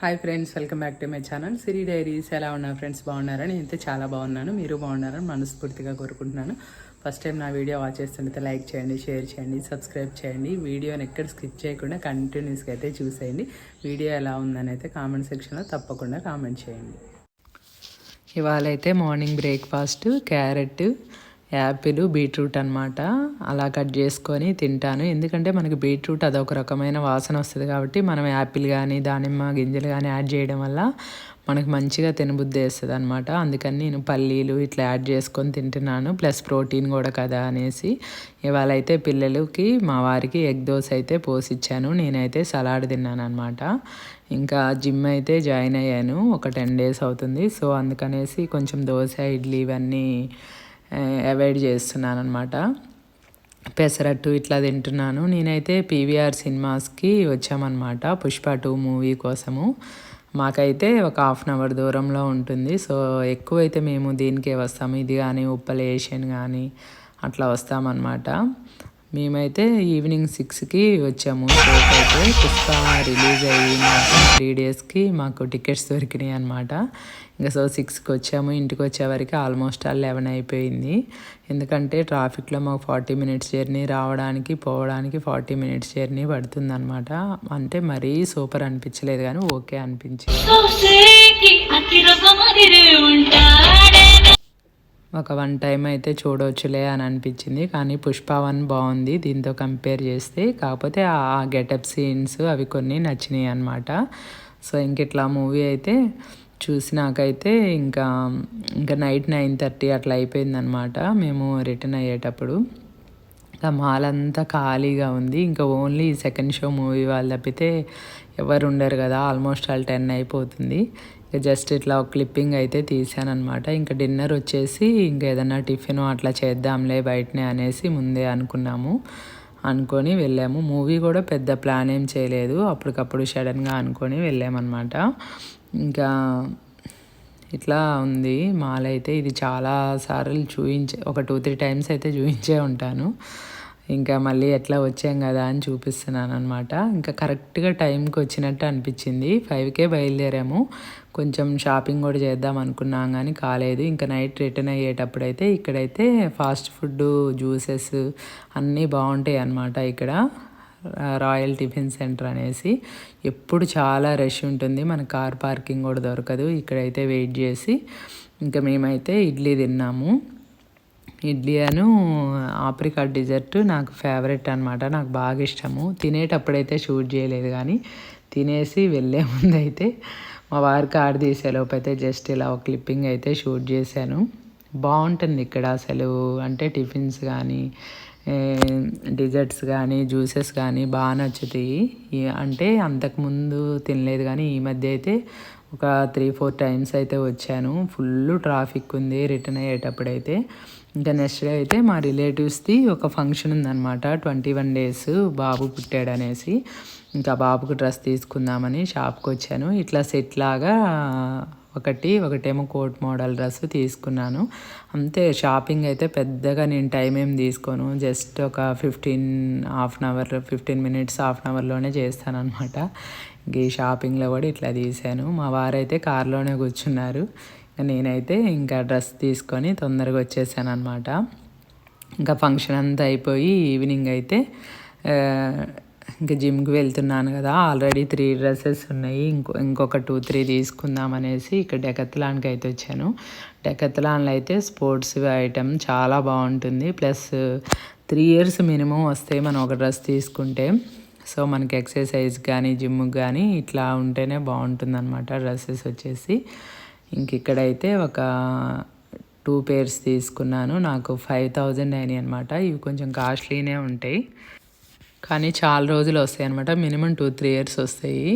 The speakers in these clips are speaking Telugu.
Hi friends, welcome back to my channel Siri diaries. ఎలా ఉన్నారు ఫ్రెండ్స్? బాగున్నారా? నేనైతే చాలా బాగున్నాను. మీరు బాగున్నారని మనస్ఫూర్తిగా కోరుకుంటున్నాను. ఫస్ట్ టైం నా వీడియో వాచ్ చేస్తుంటే లైక్ చేయండి, షేర్ చేయండి, సబ్స్క్రైబ్ చేయండి. వీడియోని ఎక్కడ స్కిప్ చేయకుండా కంటిన్యూస్గా అయితే చూసేయండి. వీడియో ఎలా ఉందని అయితే కామెంట్ సెక్షన్లో తప్పకుండా కామెంట్ చేయండి. ఇవాళ అయితే morning breakfast carrot, Apple, beetroot అనమాట. అలా కట్ చేసుకొని తింటాను. ఎందుకంటే మనకి బీట్రూట్ అదొక రకమైన వాసన వస్తుంది కాబట్టి మనం యాపిల్ కానీ దానిమ్మ గింజలు కానీ యాడ్ చేయడం వల్ల మనకు మంచిగా తినబుద్ధి వేస్తుంది అనమాట. అందుకని నేను పల్లీలు ఇట్లా యాడ్ చేసుకొని తింటున్నాను. ప్లస్ ప్రోటీన్ కూడా కదా అనేసి ఇవాళ అయితే పిల్లలకి మా వారికి ఎగ్ దోశ అయితే పోసిచ్చాను. నేనైతే సలాడ్ తిన్నాను అనమాట. ఇంకా జిమ్ అయితే జాయిన్ అయ్యాను. ఒక 10 days అవుతుంది. సో అందుకనేసి కొంచెం దోశ, ఇడ్లీ ఇవన్నీ అవాయిడ్ చేస్తున్నాను అనమాట. పెసరట్టు ఇట్లా తింటున్నాను. నేనైతే పీవీఆర్ సినిమాస్కి వచ్చామన్నమాట పుష్ప 2 మూవీ కోసము. మాకైతే ఒక 1/2 hour దూరంలో ఉంటుంది. సో ఎక్కువైతే మేము దీనికే వస్తాము. ఇది కానీ ఉప్పల్ ఏషియన్ కానీ అట్లా వస్తామన్నమాట. మేమైతే ఈవినింగ్ 6కి వచ్చాము. షోకి అయితే పుష్ప రిలీజ్ అయిన 3 daysకి మాకు టికెట్స్ దొరికినాయి అనమాట. ఇంకా సో 6కి వచ్చాము. ఇంటికి వచ్చేవరకు ఆల్మోస్ట్ 11 అయిపోయింది. ఎందుకంటే ట్రాఫిక్లో మాకు 40 minutes జర్నీ, రావడానికి పోవడానికి 40 minutes జర్నీ పడుతుంది అనమాట. అంటే మరీ సూపర్ అనిపించలేదు కానీ ఓకే అనిపించింది. ఒక 1 time అయితే చూడవచ్చులే అని అనిపించింది. కానీ పుష్ప 1 బాగుంది దీంతో కంపేర్ చేస్తే. కాకపోతే ఆ గెటప్ సీన్స్ అవి కొన్ని నచ్చినాయి అనమాట. సో ఇంక ఇట్లా మూవీ అయితే చూసినాకైతే ఇంకా నైట్ 9:30 అట్లా అయిపోయిందనమాట మేము రిటర్న్ అయ్యేటప్పుడు. ఇంకా మాల్ అంతా ఖాళీగా ఉంది. ఇంకా ఓన్లీ సెకండ్ షో మూవీ వాళ్ళు తప్పితే ఎవరు ఉండరు కదా. ఆల్మోస్ట్ 10 అయిపోతుంది. ఇంకా జస్ట్ ఇట్లా ఒక క్లిప్పింగ్ అయితే తీసానమాట. ఇంకా డిన్నర్ వచ్చేసి ఇంకా ఏదన్నా టిఫిన్ అట్లా చేద్దాంలే బయటనే అనేసి ముందే అనుకొని వెళ్ళాము. మూవీ కూడా పెద్ద ప్లాన్ ఏం చేయలేదు, అప్పటికప్పుడు సడన్గా అనుకొని వెళ్ళామన్నమాట. ఇంకా ఇట్లా ఉంది మాల్ అయితే. ఇది చాలా సార్లు ఒక 2-3 times అయితే చూపించే ఉంటాను. ఇంకా మళ్ళీ ఎట్లా వచ్చాం కదా అని చూపిస్తున్నాను అనమాట. ఇంకా కరెక్ట్గా టైంకి వచ్చినట్టు అనిపించింది. 5కే బయలుదేరాము. కొంచెం షాపింగ్ కూడా చేద్దాం అనుకున్నాం కానీ కాలేదు. ఇంకా నైట్ రిటర్న్ అయ్యేటప్పుడైతే ఇక్కడైతే ఫాస్ట్ ఫుడ్, జ్యూసెస్ అన్నీ బాగుంటాయి అన్నమాట. ఇక్కడ రాయల్ టిఫిన్ సెంటర్ అనేసి ఎప్పుడు చాలా రష్ ఉంటుంది. మన కార్ పార్కింగ్ కూడా దొరకదు. ఇక్కడైతే వెయిట్ చేసి ఇంకా మేమైతే ఇడ్లీ తిన్నాము. ఇడ్లీ ఆప్రికాట్ డిజర్ట్ నాకు ఫేవరెట్ అనమాట. నాకు బాగా ఇష్టము. తినేటప్పుడైతే షూట్ చేయలేదు కానీ తినేసి వెళ్ళే ముందు అయితే మా వారి కార్ తీసేలోపు అయితే జస్ట్ ఇలా ఒక క్లిప్పింగ్ అయితే షూట్ చేశాను. బాగుంటుంది ఇక్కడ అసలు. అంటే టిఫిన్స్ కానీ డిజర్ట్స్ కానీ జ్యూసెస్ కానీ బాగా నచ్చుతాయి. అంటే అంతకుముందు తినలేదు కానీ ఈ మధ్య అయితే ఒక 3-4 times అయితే వచ్చాను. ఫుల్ ట్రాఫిక్ ఉంది రిటర్న్ అయ్యేటప్పుడైతే. ఇంకా నెక్స్ట్ డే అయితే మా రిలేటివ్స్ది ఒక ఫంక్షన్ ఉందన్నమాట. 21 days బాబు పుట్టాడనేసి ఇంకా బాబుకు డ్రెస్ తీసుకుందామని షాప్కి వచ్చాను. ఇట్లా సెట్ లాగా ఒకటేమో కోట్ మోడల్ డ్రెస్ తీసుకున్నాను. అంతే. షాపింగ్ అయితే పెద్దగా నేను టైం ఏం తీసుకోను. జస్ట్ ఒక 15 minutes హాఫ్ అన్ అవర్లోనే చేస్తాను అనమాట. ఈ షాపింగ్లో కూడా ఇట్లా తీసాను. మా వారైతే కార్లోనే కూర్చున్నారు. నేనైతే ఇంకా డ్రెస్ తీసుకొని తొందరగా వచ్చేసాను అనమాట. ఇంకా ఫంక్షన్ అంతా అయిపోయి ఈవినింగ్ అయితే ఇంకా జిమ్కి వెళ్తున్నాను కదా. ఆల్రెడీ 3 dresses ఉన్నాయి. ఇంకొక 2-3 తీసుకుందాం అనేసి ఇక్కడ డెకత్లాన్కి అయితే వచ్చాను. డెకత్లాన్లో అయితే స్పోర్ట్స్ ఐటమ్ చాలా బాగుంటుంది. ప్లస్ 3 years మినిమం వస్తాయి మనం ఒక డ్రెస్ తీసుకుంటే. సో మనకి ఎక్సర్సైజ్ కానీ జిమ్కి కానీ ఇట్లా ఉంటేనే బాగుంటుంది అనమాట డ్రెస్సెస్ వచ్చేసి. ఇంక ఇక్కడైతే ఒక 2 pairs తీసుకున్నాను. నాకు 5,000 అయినాయి అనమాట. ఇవి కొంచెం కాస్ట్లీనే ఉంటాయి కానీ చాలా రోజులు వస్తాయి అనమాట. మినిమం 2-3 years వస్తాయి.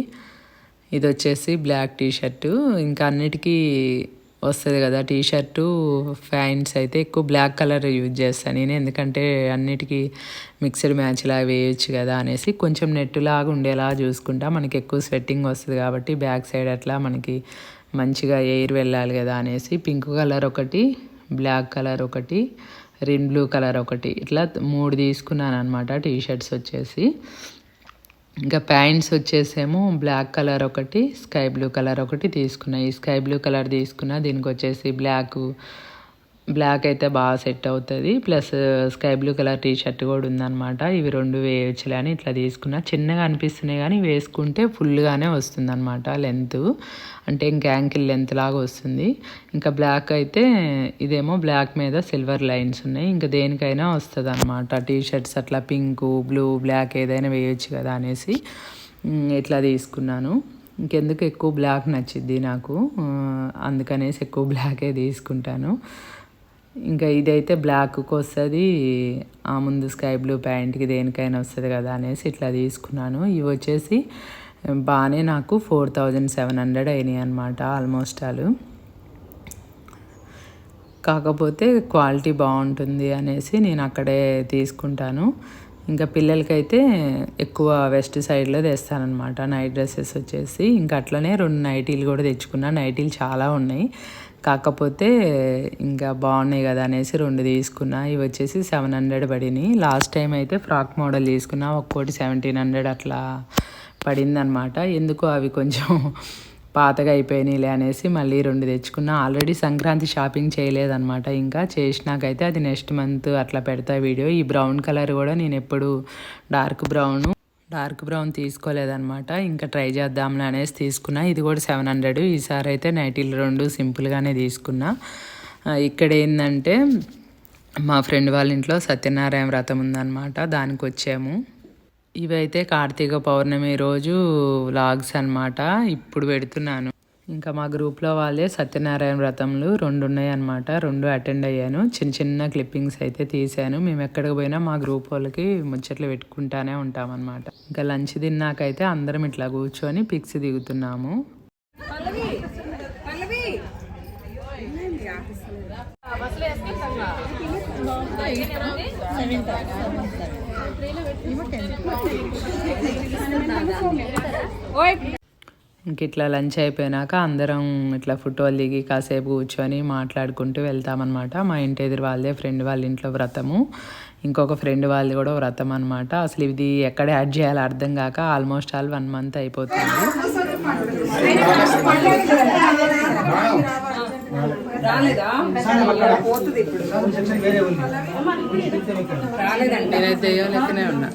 ఇది వచ్చేసి బ్లాక్ టీషర్టు. ఇంకా అన్నిటికీ వస్తుంది కదా టీషర్టు, ప్యాంట్స్ అయితే ఎక్కువ బ్లాక్ కలర్ యూజ్ చేస్తాను నేను. ఎందుకంటే అన్నిటికీ మిక్స్డ్ మ్యాచ్లా వేయచ్చు కదా అనేసి కొంచెం నెట్టులాగా ఉండేలా చూసుకుంటా. మనకి ఎక్కువ స్వెట్టింగ్ వస్తుంది కాబట్టి బ్యాక్ సైడ్ అట్లా మనకి మంచిగా ఎయిర్ వెళ్ళాలి కదా అనేసి పింక్ కలర్ ఒకటి, బ్లాక్ కలర్ ఒకటి, రిన్ బ్లూ కలర్ ఒకటి, ఇట్లా 3 తీసుకున్నాను అనమాట టీషర్ట్స్ వచ్చేసి. ఇంకా ప్యాంట్స్ వచ్చేసేమో బ్లాక్ కలర్ ఒకటి, స్కై బ్లూ కలర్ ఒకటి తీసుకున్నా. ఈ స్కై బ్లూ కలర్ తీసుకున్నా, దీనికి వచ్చేసి బ్లాక్ అయితే బాగా సెట్ అవుతుంది. Plus sky blue colour T shirt కూడా ఉందన్నమాట. ఇవి 2 వేయచ్చులే అని ఇట్లా తీసుకున్నా. చిన్నగా అనిపిస్తున్నాయి కానీ వేసుకుంటే ఫుల్గానే వస్తుంది అనమాట లెంత్, అంటే ఇంకా యాంకిల్ లెంత్ లాగా వస్తుంది. ఇంకా బ్లాక్ అయితే ఇదేమో బ్లాక్ మీద సిల్వర్ లైన్స్ ఉన్నాయి. ఇంకా దేనికైనా వస్తుంది అనమాట. టీ షర్ట్స్ అట్లా పింక్, బ్లూ, బ్లాక్ ఏదైనా వేయచ్చు కదా అనేసి ఇట్లా తీసుకున్నాను. ఇంకెందుకు ఎక్కువ బ్లాక్ నచ్చిద్ది నాకు, అందుకనేసి ఎక్కువ బ్లాకే తీసుకుంటాను. ఇంకా ఇదైతే బ్లాక్కి వస్తుంది, ఆ ముందు స్కై బ్లూ ప్యాంట్కి దేనికైనా వస్తుంది కదా అనేసి ఇట్లా తీసుకున్నాను. ఇవి వచ్చేసి బాగానే నాకు 4700 అయినాయి అనమాట ఆల్మోస్ట్ ఆల్. కాకపోతే క్వాలిటీ బాగుంటుంది అనేసి నేను అక్కడే తీసుకుంటాను. ఇంకా పిల్లలకైతే ఎక్కువ వెస్ట్ సైడ్లో తెస్తానమాట నైట్ డ్రెస్సెస్ వచ్చేసి. ఇంకా అట్లనే 2 నైటీలు కూడా తెచ్చుకున్నా. నైటీలు చాలా ఉన్నాయి, కాకపోతే ఇంకా బాగున్నాయి కదా అనేసి 2 తీసుకున్నా. ఇవి వచ్చేసి 700 పడినాయి. లాస్ట్ టైం అయితే ఫ్రాక్ మోడల్ తీసుకున్నా, ఒక్కోటి 1700 అట్లా పడిందనమాట. ఎందుకో అవి కొంచెం పాతగా అయిపోయినాయిలే అనేసి మళ్ళీ 2 తెచ్చుకున్నా. ఆల్రెడీ సంక్రాంతి షాపింగ్ చేయలేదన్నమాట, ఇంకా చేసినాకైతే అది నెక్స్ట్ మంత్ అట్లా పెడతా వీడియో. ఈ బ్రౌన్ కలర్ కూడా నేను ఎప్పుడు డార్క్ బ్రౌన్ తీసుకోలేదన్నమాట, ఇంకా ట్రై చేద్దాంలే అనేసి తీసుకున్నా. ఇది కూడా 700. ఈసారి అయితే నైటీలు 2 సింపుల్గానే తీసుకున్నా. ఇక్కడ ఏంటంటే మా ఫ్రెండ్ వాళ్ళ ఇంట్లో సత్యనారాయణ వ్రతం ఉందన్నమాట, దానికి వచ్చాము. ఇవైతే కార్తీక పౌర్ణమి రోజు వ్లాగ్స్ అనమాట, ఇప్పుడు పెడుతున్నాను. ఇంకా మా గ్రూప్లో వాళ్ళే సత్యనారాయణ వ్రతంలు 2 ఉన్నాయి అనమాట, 2 అటెండ్ అయ్యాను. చిన్న క్లిప్పింగ్స్ అయితే తీసాను. మేము ఎక్కడికి పోయినా మా గ్రూప్ వాళ్ళకి ముచ్చట్లు పెట్టుకుంటానే ఉంటామన్నమాట. ఇంకా లంచ్ తిన్నాకైతే అందరం ఇట్లా కూర్చొని పిక్స్ దిగుతున్నాము. ఇంక ఇట్లా లంచ్ అయిపోయినాక అందరం ఇట్లా ఫోటోలు దిగి కాసేపు కూర్చొని మాట్లాడుకుంటూ వెళ్తామన్నమాట. మా ఇంటి ఎదురు వాళ్ళదే ఫ్రెండ్ వాళ్ళ ఇంట్లో వ్రతము, ఇంకొక ఫ్రెండ్ వాళ్ళది కూడా వ్రతం అనమాట. అసలు ఇది ఎక్కడ యాడ్ చేయాలో అర్థం కాక ఆల్మోస్ట్ ఆల్ 1 మంత్ అయిపోతుంది. నేనైతే దెయ్యం లెక్కనే ఉన్నా.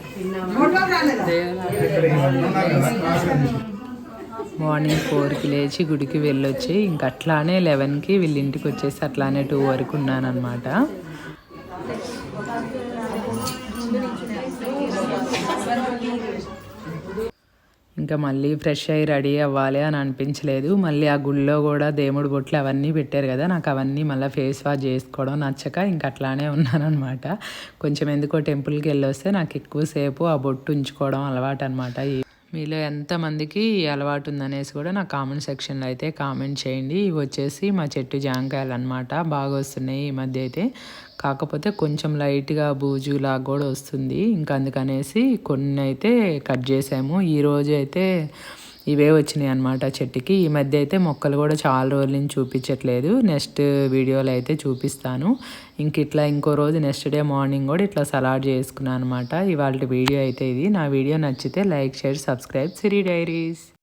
మార్నింగ్ 4కి లేచి గుడికి వెళ్ళొచ్చి ఇంక అట్లానే 11కి వీళ్ళ ఇంటికి వచ్చేసి అట్లానే 2 వరకు ఉన్నానమాట. ఇంకా మళ్ళీ ఫ్రెష్ అయ్యి రెడీ అవ్వాలి అని అనిపించలేదు. మళ్ళీ ఆ గుళ్ళో కూడా దేవుడు బొట్లు అవన్నీ పెట్టారు కదా, నాకు అవన్నీ మళ్ళీ ఫేస్ వాష్ చేసుకోవడం నచ్చక ఇంక అట్లానే ఉన్నానమాట. కొంచెం ఎందుకో టెంపుల్కి వెళ్ళొస్తే నాకు ఎక్కువసేపు ఆ బొట్టు ఉంచుకోవడం అలవాటు అనమాట. మీలో ఎంతమందికి అలవాటు ఉందనేసి కూడా నా కామెంట్ సెక్షన్లో అయితే కామెంట్ చేయండి. ఇవి వచ్చేసి మా చెట్టు జాంకాయలు అనమాట, బాగా వస్తున్నాయి ఈ మధ్య అయితే. కాకపోతే కొంచెం లైట్గా బూజులాగా కూడా వస్తుంది, ఇంకా అందుకనేసి కొన్ని అయితే కట్ చేసాము. ఈరోజు అయితే ఇవే వచ్చినాయి అనమాట చెట్టుకి. ఈ మధ్య అయితే మొక్కలు కూడా చాలా రోజుల నుంచి చూపించట్లేదు, నెక్స్ట్ వీడియోలో అయితే చూపిస్తాను. ఇంకో రోజు నెక్స్ట్ డే మార్నింగ్ కూడా ఇట్లా సలాడ్ చేసుకున్నాను అనమాట. ఇవాళ వీడియో అయితే ఇది. నా వీడియో నచ్చితే లైక్, షేర్, సబ్స్క్రైబ్ సిరి డైరీస్.